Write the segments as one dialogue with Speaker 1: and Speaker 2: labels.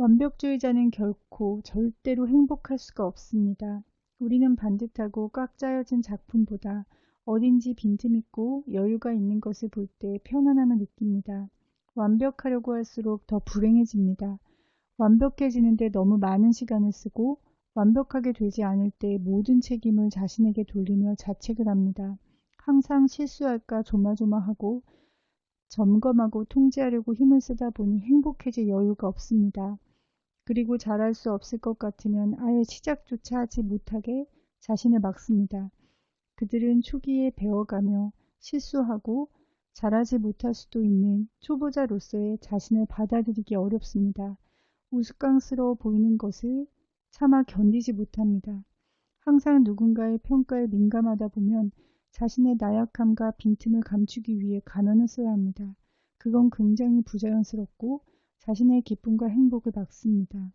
Speaker 1: 완벽주의자는 결코 절대로 행복할 수가 없습니다. 우리는 반듯하고 꽉 짜여진 작품보다 어딘지 빈틈있고 여유가 있는 것을 볼 때 편안함을 느낍니다. 완벽하려고 할수록 더 불행해집니다. 완벽해지는데 너무 많은 시간을 쓰고 완벽하게 되지 않을 때 모든 책임을 자신에게 돌리며 자책을 합니다. 항상 실수할까 조마조마하고 점검하고 통제하려고 힘을 쓰다 보니 행복해질 여유가 없습니다. 그리고 잘할 수 없을 것 같으면 아예 시작조차 하지 못하게 자신을 막습니다. 그들은 초기에 배워가며 실수하고 잘하지 못할 수도 있는 초보자로서의 자신을 받아들이기 어렵습니다. 우스꽝스러워 보이는 것을 차마 견디지 못합니다. 항상 누군가의 평가에 민감하다 보면 자신의 나약함과 빈틈을 감추기 위해 가면을 써야 합니다. 그건 굉장히 부자연스럽고 자신의 기쁨과 행복을 막습니다.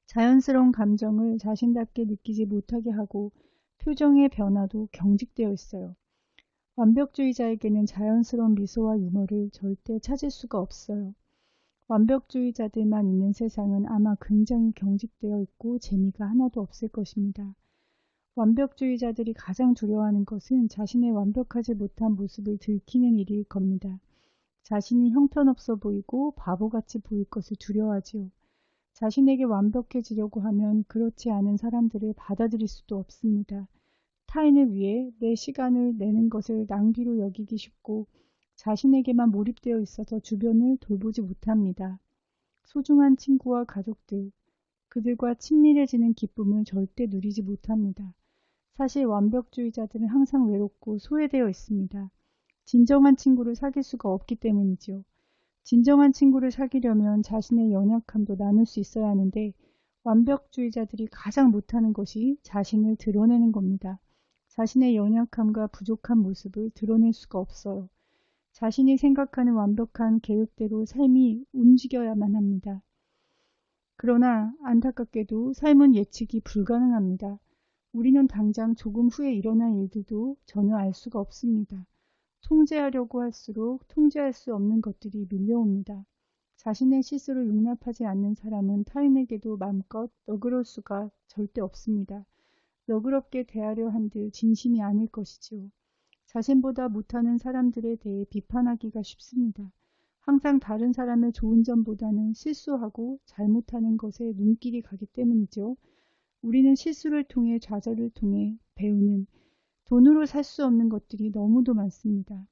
Speaker 1: 자연스러운 감정을 자신답게 느끼지 못하게 하고 표정의 변화도 경직되어 있어요. 완벽주의자에게는 자연스러운 미소와 유머를 절대 찾을 수가 없어요. 완벽주의자들만 있는 세상은 아마 굉장히 경직되어 있고 재미가 하나도 없을 것입니다. 완벽주의자들이 가장 두려워하는 것은 자신의 완벽하지 못한 모습을 들키는 일일 겁니다. 자신이 형편없어 보이고 바보같이 보일 것을 두려워하지요. 자신에게 완벽해지려고 하면 그렇지 않은 사람들을 받아들일 수도 없습니다. 타인을 위해 내 시간을 내는 것을 낭비로 여기기 쉽고 자신에게만 몰입되어 있어서 주변을 돌보지 못합니다. 소중한 친구와 가족들, 그들과 친밀해지는 기쁨을 절대 누리지 못합니다. 사실 완벽주의자들은 항상 외롭고 소외되어 있습니다. 진정한 친구를 사귈 수가 없기 때문이죠. 진정한 친구를 사귀려면 자신의 연약함도 나눌 수 있어야 하는데 완벽주의자들이 가장 못하는 것이 자신을 드러내는 겁니다. 자신의 연약함과 부족한 모습을 드러낼 수가 없어요. 자신이 생각하는 완벽한 계획대로 삶이 움직여야만 합니다. 그러나 안타깝게도 삶은 예측이 불가능합니다. 우리는 당장 조금 후에 일어날 일들도 전혀 알 수가 없습니다. 통제하려고 할수록 통제할 수 없는 것들이 밀려옵니다. 자신의 실수를 용납하지 않는 사람은 타인에게도 마음껏 너그러울 수가 절대 없습니다. 너그럽게 대하려 한들 진심이 아닐 것이지요. 자신보다 못하는 사람들에 대해 비판하기가 쉽습니다. 항상 다른 사람의 좋은 점보다는 실수하고 잘못하는 것에 눈길이 가기 때문이죠. 우리는 실수를 통해 좌절을 통해 배우는 돈으로 살 수 없는 것들이 너무도 많습니다.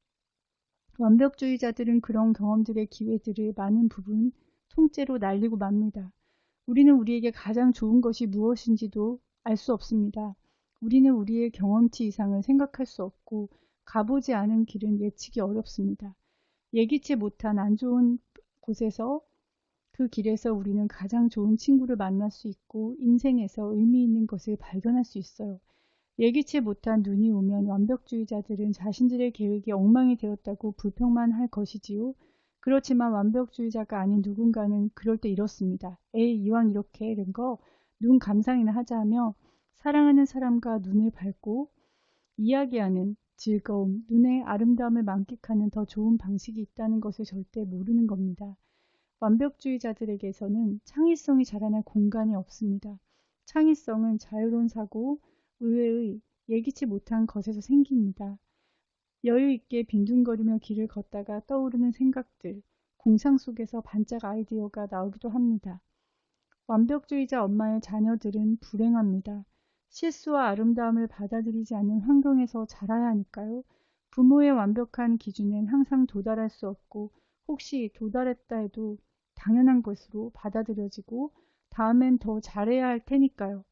Speaker 1: 완벽주의자들은 그런 경험들의 기회들을 많은 부분 통째로 날리고 맙니다. 우리는 우리에게 가장 좋은 것이 무엇인지도 알 수 없습니다. 우리는 우리의 경험치 이상을 생각할 수 없고 가보지 않은 길은 예측이 어렵습니다. 예기치 못한 안 좋은 곳에서 그 길에서 우리는 가장 좋은 친구를 만날 수 있고 인생에서 의미 있는 것을 발견할 수 있어요. 예기치 못한 눈이 오면 완벽주의자들은 자신들의 계획이 엉망이 되었다고 불평만 할 것이지요. 그렇지만 완벽주의자가 아닌 누군가는 그럴 때 이렇습니다. 에이, 이왕 이렇게 된 거 눈 감상이나 하자 하며 사랑하는 사람과 눈을 밟고 이야기하는 즐거움, 눈의 아름다움을 만끽하는 더 좋은 방식이 있다는 것을 절대 모르는 겁니다. 완벽주의자들에게서는 창의성이 자라날 공간이 없습니다. 창의성은 자유로운 사고, 의외의 예기치 못한 것에서 생깁니다. 여유 있게 빈둥거리며 길을 걷다가 떠오르는 생각들, 공상 속에서 반짝 아이디어가 나오기도 합니다. 완벽주의자 엄마의 자녀들은 불행합니다. 실수와 아름다움을 받아들이지 않는 환경에서 자라야 하니까요. 부모의 완벽한 기준엔 항상 도달할 수 없고 혹시 도달했다 해도 당연한 것으로 받아들여지고 다음엔 더 잘해야 할 테니까요.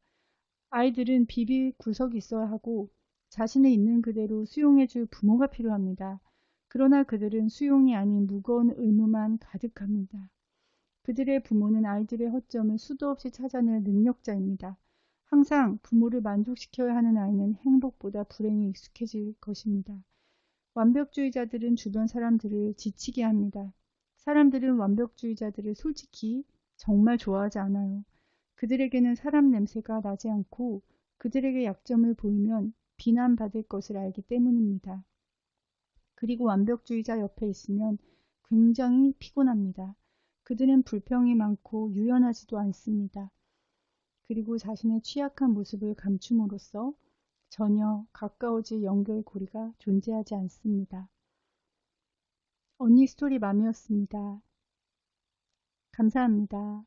Speaker 1: 아이들은 비빌 구석이 있어야 하고 자신의 있는 그대로 수용해줄 부모가 필요합니다. 그러나 그들은 수용이 아닌 무거운 의무만 가득합니다. 그들의 부모는 아이들의 허점을 수도 없이 찾아낼 능력자입니다. 항상 부모를 만족시켜야 하는 아이는 행복보다 불행에 익숙해질 것입니다. 완벽주의자들은 주변 사람들을 지치게 합니다. 사람들은 완벽주의자들을 솔직히 정말 좋아하지 않아요. 그들에게는 사람 냄새가 나지 않고 그들에게 약점을 보이면 비난받을 것을 알기 때문입니다. 그리고 완벽주의자 옆에 있으면 굉장히 피곤합니다. 그들은 불평이 많고 유연하지도 않습니다. 그리고 자신의 취약한 모습을 감춤으로써 전혀 가까워질 연결고리가 존재하지 않습니다. 언니 스토리 맘이었습니다. 감사합니다.